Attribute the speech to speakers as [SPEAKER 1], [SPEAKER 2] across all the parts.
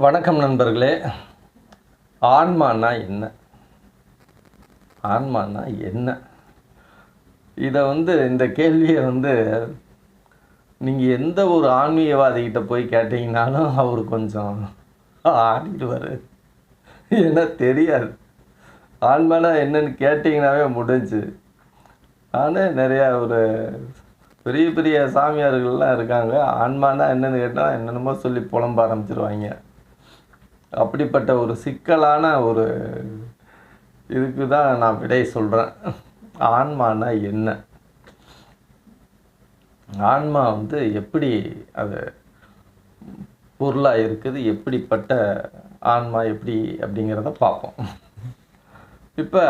[SPEAKER 1] வணக்கம் நண்பர்களே. ஆன்மானா என்ன? ஆன்மானா என்ன? இதை இந்த கேள்வியை நீங்கள் எந்த ஒரு ஆன்மீகவாதிகிட்ட போய் கேட்டிங்கனாலும் அவர் கொஞ்சம் ஆடிடுவார். ஏன்னா தெரியாது. ஆன்மானா என்னன்னு கேட்டிங்கனாவே முடிஞ்சு. ஆனால் நிறையா ஒரு பெரிய பெரிய சாமியார்கள்லாம் இருக்காங்க. ஆன்மானா என்னன்னு கேட்டால் என்னென்னமோ சொல்லி புலம்ப ஆரம்பிச்சிருவாங்க. அப்படிப்பட்ட ஒரு சிக்கலான ஒரு இதுக்கு தான் நான் விடை சொல்கிறேன். ஆன்மானா என்ன? ஆன்மா எப்படி அது பொருளாக இருக்குது, எப்படிப்பட்ட ஆன்மா எப்படி அப்படிங்கிறத பார்ப்போம். இப்போ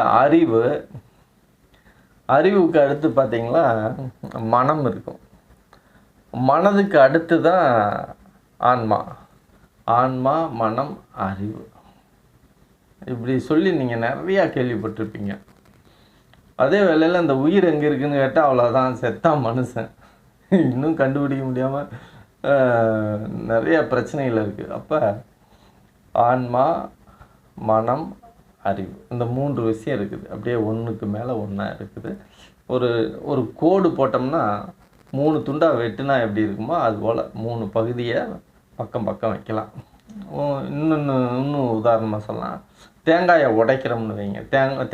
[SPEAKER 1] அறிவுக்கு அடுத்து பார்த்திங்களா மனம் இருக்கும். மனதுக்கு அடுத்து தான் ஆன்மா. ஆன்மா, மனம், அறிவு, இப்படி சொல்லி நீங்கள் நிறையா கேள்விப்பட்டிருப்பீங்க. அதே வேளையில் அந்த உயிர் எங்கே இருக்குதுன்னு கேட்டால் அவ்வளோதான், செத்தான் மனுஷன். இன்னும் கண்டுபிடிக்க முடியாமல் நிறைய பிரச்சனைகள் இருக்குது. அப்போ ஆன்மா, மனம், அறிவு, இந்த 3 விஷயம் இருக்குது. அப்படியே ஒன்றுக்கு மேலே ஒன்றா இருக்குது. ஒரு கோடு போட்டோம்னா 3 துண்டாக வெட்டுனா எப்படி இருக்குமோ அதுபோல் 3 பகுதியை பக்கம் பக்கம் வைக்கலாம். இன்னும் உதாரணமாக சொல்லலாம். தேங்காயை உடைக்கிறோம்னு வைங்க.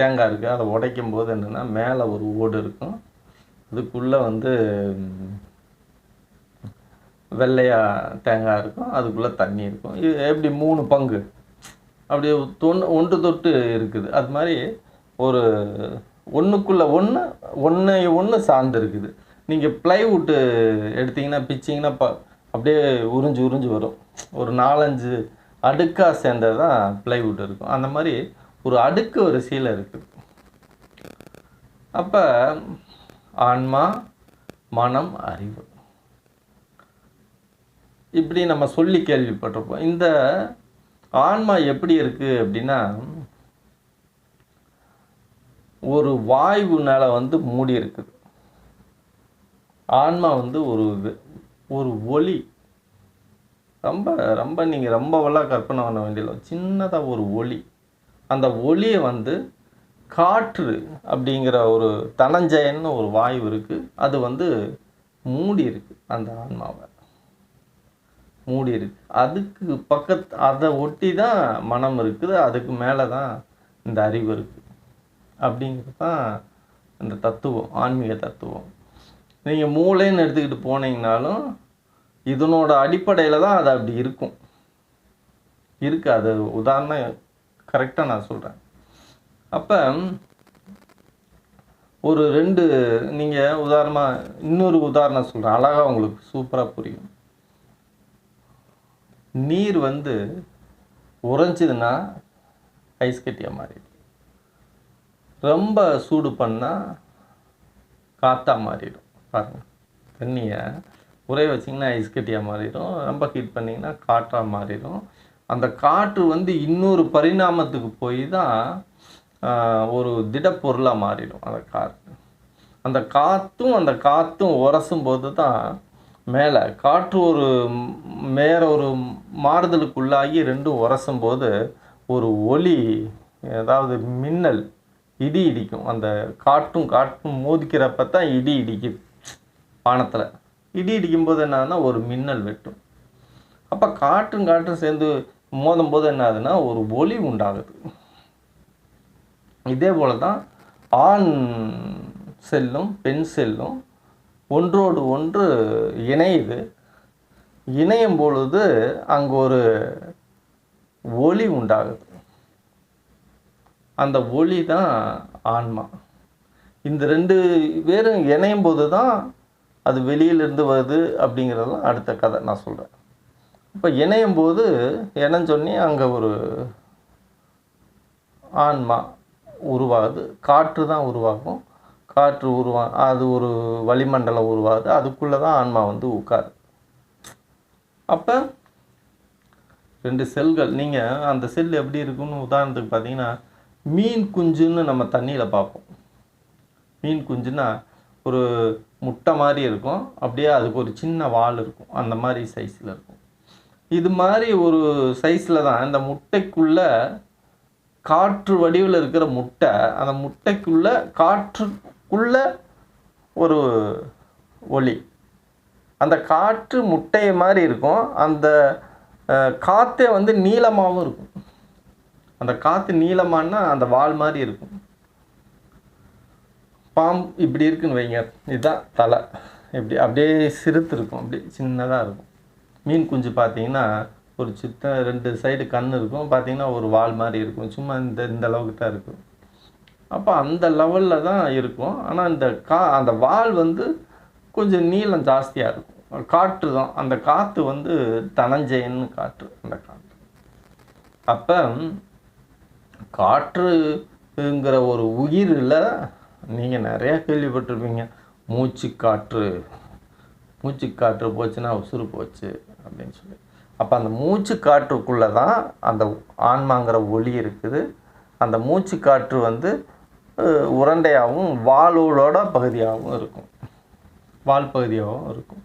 [SPEAKER 1] தேங்காய் இருக்குது. அதை உடைக்கும் போது என்னென்னா மேலே ஒரு ஓடு இருக்கும். அதுக்குள்ளே வெள்ளையாக தேங்காய் இருக்கும். அதுக்குள்ளே தண்ணி இருக்கும். இது எப்படி 3 பங்கு அப்படியே ஒன்று தொட்டு இருக்குது. அது மாதிரி ஒரு ஒன்றுக்குள்ளே ஒன்று சார்ந்து இருக்குது. நீங்கள் ப்ளைவுட்டு எடுத்திங்கன்னா பிச்சிங்கன்னா அப்படியே உறிஞ்சு வரும். ஒரு 4-5 அடுக்காக சேர்ந்தது தான் ப்ளைவுட் இருக்கும். அந்த மாதிரி ஒரு அடுக்கு வரிசையில் இருக்குது. அப்போ ஆன்மா, மனம், அறிவு, இப்படி நம்ம சொல்லி கேள்விப்பட்டிருப்போம். இந்த ஆன்மா எப்படி இருக்குது அப்படின்னா, ஒரு வாயுனால மூடி இருக்குது. ஆன்மா ஒரு ஒளி. ரொம்ப நீங்கள் ரொம்பவெல்லாம் கற்பனை பண்ண வேண்டியதில்லை. சின்னதாக ஒரு ஒளி. அந்த ஒளியை காற்று அப்படிங்கிற ஒரு தனஞ்சயன்னு ஒரு வாயு இருக்குது. அது மூடி இருக்குது. அந்த ஆன்மாவை மூடி இருக்குது. அதுக்கு அதை ஒட்டி தான் மனம் இருக்குது. அதுக்கு மேலே தான் இந்த அறிவு இருக்குது. அப்படிங்கிறது தான் இந்த தத்துவம், ஆன்மீக தத்துவம். நீங்கள் மூளைன்னு எடுத்துக்கிட்டு போனீங்கனாலும் இதனோட அடிப்படையில் தான் அது அப்படி இருக்கும். அது உதாரணம் கரெக்டாக நான் சொல்கிறேன். அப்போ ஒரு 2 நீங்கள் உதாரணமாக இன்னொரு உதாரணம் சொல்கிறேன். அழகாக உங்களுக்கு சூப்பராக புரியும். நீர் உறைஞ்சிதுன்னா ஐஸ் கட்டியாக மாறிடும். ரொம்ப சூடு பண்ணால் காற்றா மாறிடும். பாருங்கள், தண்ணியை உரைய வச்சிங்கன்னா ஐஸ் கட்டியாக மாறிடும். ரொம்ப ஹீட் பண்ணிங்கன்னா காற்றாக மாறிடும். அந்த காற்று இன்னொரு பரிணாமத்துக்கு போய் தான் ஒரு திடப்பொருளாக மாறிடும். அந்த காற்றும் உரசும் போது தான் மேலே காற்று ஒரு மாறுதலுக்குள்ளாகி ரெண்டும் உரசும் போது ஒரு ஒளி, அதாவது மின்னல், இடி இடிக்கும். அந்த காற்றும் மோதிக்கிறப்ப தான் இடி இடிக்குது. வானத்தில் இடி இடிக்கும்போது என்ன ஆகுதுன்னா ஒரு மின்னல் வெட்டும். அப்போ காற்றும் சேர்ந்து மோதும் போது என்ன ஆகுதுன்னா ஒரு ஒளி உண்டாகுது. இதே போல தான் ஆண் செல்லும் பெண் செல்லும் ஒன்றோடு ஒன்று இணையுது. இணையும் பொழுது அங்கே ஒரு ஒளி உண்டாகுது. அந்த ஒளி தான் ஆன்மா. இந்த 2 பேரும் இணையும் போது தான் அது வெளியிலேருந்து வருது. அப்படிங்கிறதெல்லாம் அடுத்த கதை நான் சொல்கிறேன். இப்போ இணையும் போது என்னன்னு சொன்னி அங்கே ஒரு ஆன்மா உருவாகுது. காற்று தான் உருவாகும். காற்று அது ஒரு வளிமண்டலம் உருவாகுது. அதுக்குள்ளே தான் ஆன்மா உட்காரு. அப்போ 2 செல்கள், நீங்கள் அந்த செல் எப்படி இருக்குன்னு உதாரணத்துக்கு பார்த்தீங்கன்னா, மீன் குஞ்சுன்னு நம்ம தண்ணியில் பார்ப்போம். மீன் குஞ்சுன்னா ஒரு முட்டை மாதிரி இருக்கும். அப்படியே அதுக்கு ஒரு சின்ன வால் இருக்கும். அந்த மாதிரி சைஸில் இருக்கும். இது மாதிரி ஒரு சைஸில் தான் இந்த முட்டைக்குள்ளே காற்று வடிவில் இருக்கிற முட்டை, அந்த முட்டைக்குள்ளே காற்றுக்குள்ளே ஒரு ஒளி. அந்த காற்று முட்டையை மாதிரி இருக்கும். அந்த காற்றே வந்து நீளமாகவும் இருக்கும். அந்த காற்று நீளமானா அந்த வால் மாதிரி இருக்கும். பாம்பு இப்படி இருக்குன்னு வைங்க, இதுதான் தலை. இப்படி அப்படியே சிறுத்து இருக்கும், அப்படியே சின்னதாக இருக்கும். மீன் குஞ்சு பார்த்தீங்கன்னா ஒரு சித்த 2 சைடு கண் இருக்கும், பார்த்தீங்கன்னா ஒரு வால் மாதிரி இருக்கும். சும்மா இந்த அளவுக்கு தான் இருக்கும். அப்போ அந்த லெவலில் தான் இருக்கும். ஆனால் அந்த வால் வந்து கொஞ்சம் நீளம் ஜாஸ்தியாக இருக்கும். காற்று தான், அந்த காற்று வந்து தனஞ்சயன்னு காற்று. அந்த காற்று அப்போ காற்றுங்கிற ஒரு உயிரில் நீங்கள் நிறையா கேள்விப்பட்டிருப்பீங்க. மூச்சுக்காற்று போச்சுன்னா உசுறு போச்சு அப்படின்னு சொல்லி. அப்போ அந்த மூச்சு காற்றுக்குள்ளே தான் அந்த ஆன்மாங்கிற ஒளி இருக்குது. அந்த மூச்சு காற்று வந்து உருண்டையாகவும் வாளோட பகுதியாகவும் இருக்கும், வால் பகுதியாகவும் இருக்கும்.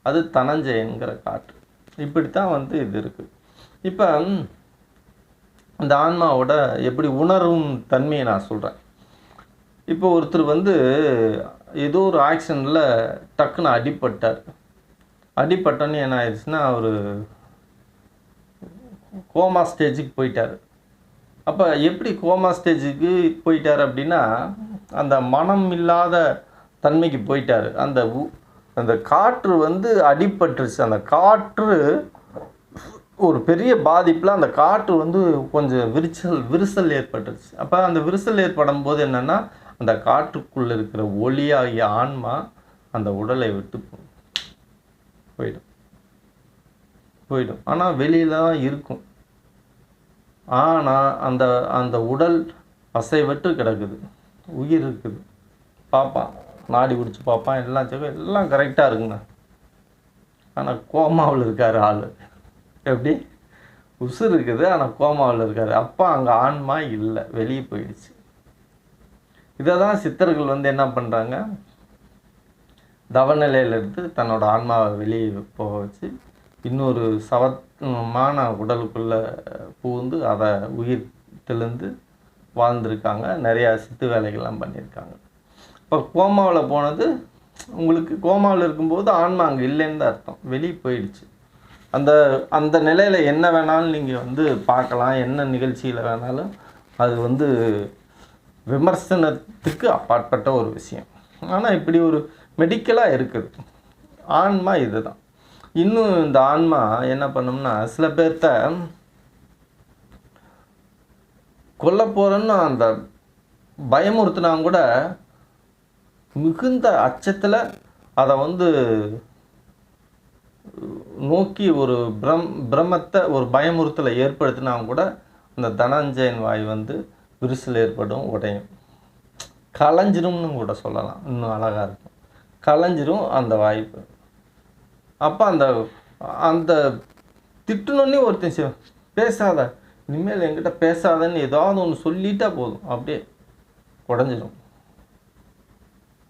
[SPEAKER 1] அது தனஞ்சயன்கிற காற்று. இப்படித்தான் வந்து இது இருக்குது. இப்போ இந்த ஆன்மாவோட எப்படி உணரும் தன்மையை நான் சொல்கிறேன். இப்போ ஒருத்தர் வந்து ஏதோ ஒரு ஆக்சிடெண்ட்டில் டக்குன்னு அடிப்பட்டோன்னு என்ன ஆயிடுச்சுன்னா அவர் கோமா ஸ்டேஜுக்கு போயிட்டார். அப்போ எப்படி கோமா ஸ்டேஜுக்கு போயிட்டார் அப்படின்னா, அந்த மனம் இல்லாத தன்மைக்கு போயிட்டார். அந்த காற்று வந்து அடிபட்டுருச்சு. அந்த காற்று ஒரு பெரிய பாதிப்பில் அந்த காற்று வந்து கொஞ்சம் விரிசல் ஏற்பட்டுருச்சு. அப்போ அந்த விரிசல் ஏற்படும் போது என்னென்னா, அந்த காற்றுக்குள்ளே இருக்கிற ஒளியாகிய ஆன்மா அந்த உடலை விட்டு போயிடும். ஆனால் வெளியில் தான் இருக்கும். ஆனால் அந்த உடல் அசைவற்று கிடக்குது, உயிர் இருக்குது. பார்ப்பான், நாடி பிடிச்சி பார்ப்பான், எல்லாம் கரெக்டாக இருக்குங்க. ஆனால் கோமாவில் இருக்கார் ஆள். எப்படி உசுறு இருக்குது, ஆனால் கோமாவில் இருக்கார். அப்போ அங்கே ஆன்மா இல்லை, வெளியே போயிடுச்சு. இதை தான் சித்தர்கள் வந்து என்ன பண்ணுறாங்க, தவநிலையில் எடுத்து தன்னோட ஆன்மாவை வெளியே போக வச்சு இன்னொரு சவமான உடலுக்குள்ளே பூந்து அதை உயிர் தெளிந்து வாழ்ந்திருக்காங்க. நிறையா சித்து வேலைகள்லாம் பண்ணியிருக்காங்க. இப்போ கோமாவில் போனது, உங்களுக்கு கோமாவில் இருக்கும்போது ஆன்மா அங்கே இல்லைன்னு தான் அர்த்தம், வெளியே போயிடுச்சு. அந்த நிலையில் என்ன வேணாலும் நீங்கள் வந்து பார்க்கலாம், என்ன நிகழ்ச்சியில் வேணாலும். அது வந்து விமர்சனத்துக்கு அப்பாற்பட்ட ஒரு விஷயம். ஆனால் இப்படி ஒரு மெடிக்கலாக இருக்குது ஆன்மா. இது தான். இன்னும் இந்த ஆன்மா என்ன பண்ணோம்னா, சில பேர்த்த கொல்ல போகிறேன்னு அந்த பயமுறுத்தினா கூட மிகுந்த அச்சத்தில் அதை வந்து நோக்கி ஒரு பிரமத்தை ஒரு பயமுறுத்தலை ஏற்படுத்தினா கூட அந்த தனஞ்சயன் வாய் வந்து விரிசல் ஏற்படும், உடையும், கலைஞ்சிரும்னு கூட சொல்லலாம். இன்னும் அழகாக இருக்கும், கலைஞ்சிரும் அந்த வாய்ப்பு. அப்போ அந்த திட்டுனோடனே ஒருத்தன் பேசாத, இனிமேல் என்கிட்ட பேசாதன்னு ஏதாவது ஒன்று சொல்லிட்டா போதும், அப்படியே உடஞ்சிடும்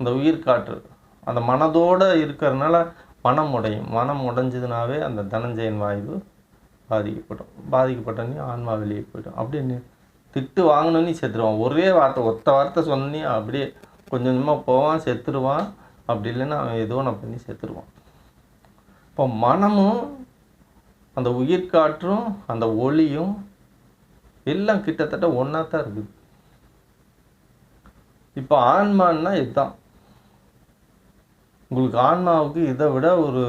[SPEAKER 1] அந்த உயிர் காற்று. அந்த மனதோடு இருக்கிறதுனால மனம் உடையும். மனம் உடைஞ்சதுனாவே அந்த தனஞ்சயன் வாயு பாதிக்கப்பட்டோன்னே ஆன்மா வெளியே போய்டும். அப்படியே திட்டு வாங்கினோன்னே செத்துருவான். ஒத்த வார்த்தை சொன்னே அப்படியே கொஞ்சம் கொஞ்சமாக போவான், செத்துருவான். அப்படி இல்லைன்னா அவன் ஏதோ நான் பண்ணி செத்துருவான். இப்போ மனமும் அந்த உயிர் காற்றும் அந்த ஒளியும் எல்லாம் கிட்டத்தட்ட ஒன்றா தான் இருக்குது. இப்போ ஆன்மான்னா இதுதான். உங்களுக்கு ஆன்மாவுக்கு இதை விட ஒரு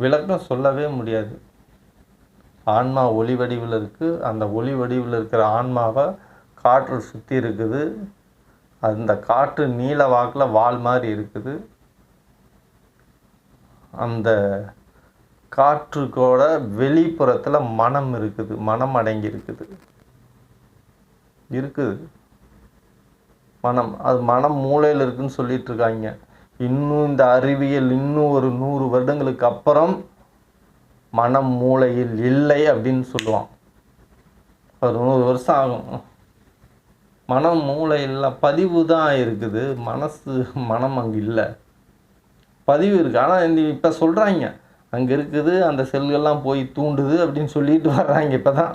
[SPEAKER 1] விளக்கம் சொல்லவே முடியாது. ஆன்மா ஒளி வடிவில் இருக்குது. அந்த ஒளி வடிவில் இருக்கிற ஆன்மாவை காற்று சுற்றி இருக்குது. அந்த காற்று நீல வாக்கில் வால் மாதிரி இருக்குது. அந்த காற்றுக்கோட வெளிப்புறத்தில் மனம் இருக்குது, மனம் அடங்கி இருக்குது. மனம், அது மனம் மூளையில் இருக்குதுன்னு சொல்லிட்டு இருக்காங்க. இன்னும் இந்த அறிவியல் இன்னும் ஒரு 100 வருடங்களுக்கு அப்புறம் மனம் மூளையில் இல்லை அப்படின்னு சொல்லுவான். ஒரு 100 வருஷம் ஆகும். மனம் மூளையில் பதிவு தான் இருக்குது, மனம் அங்கே இல்லை. பதிவு இருக்குது. ஆனால் இப்போ சொல்கிறாங்க அங்கே இருக்குது, அந்த செல்கள்லாம் போய் தூண்டுது அப்படின்னு சொல்லிட்டு வர்றாங்க. இப்போ தான்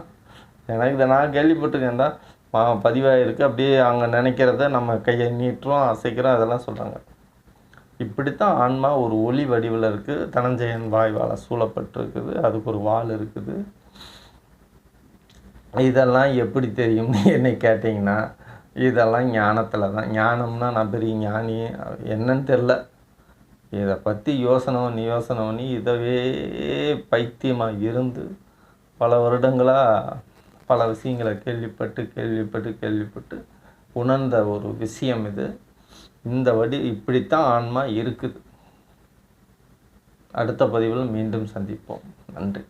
[SPEAKER 1] எனக்கு இதை நான் கேள்விப்பட்டிருக்கேன் தான் பதிவாயிருக்கு. அப்படியே அவங்க நினைக்கிறத நம்ம கையை நீட்டுறோம், அசைக்கிறோம், அதெல்லாம் சொல்கிறாங்க. இப்படித்தான் ஆன்மா ஒரு ஒளி வடிவில் இருக்குது. தனஞ்சயன் வாய்வால் சூழப்பட்டிருக்குது. அதுக்கு ஒரு வால் இருக்குது. இதெல்லாம் எப்படி தெரியும்னு என்னை கேட்டிங்கன்னா, இதெல்லாம் ஞானத்தில் தான். ஞானம்னா நான் பெரிய ஞானி என்னன்னு தெரில. இதை பற்றி யோசனை பண்ணி இதவே பைத்தியமாக இருந்து பல வருடங்களாக பல விஷயங்களை கேள்விப்பட்டு உணர்ந்த ஒரு விஷயம் இது. இந்த இப்படித்தான் ஆன்மா இருக்குது. அடுத்த பதிவில் மீண்டும் சந்திப்போம். நன்றி.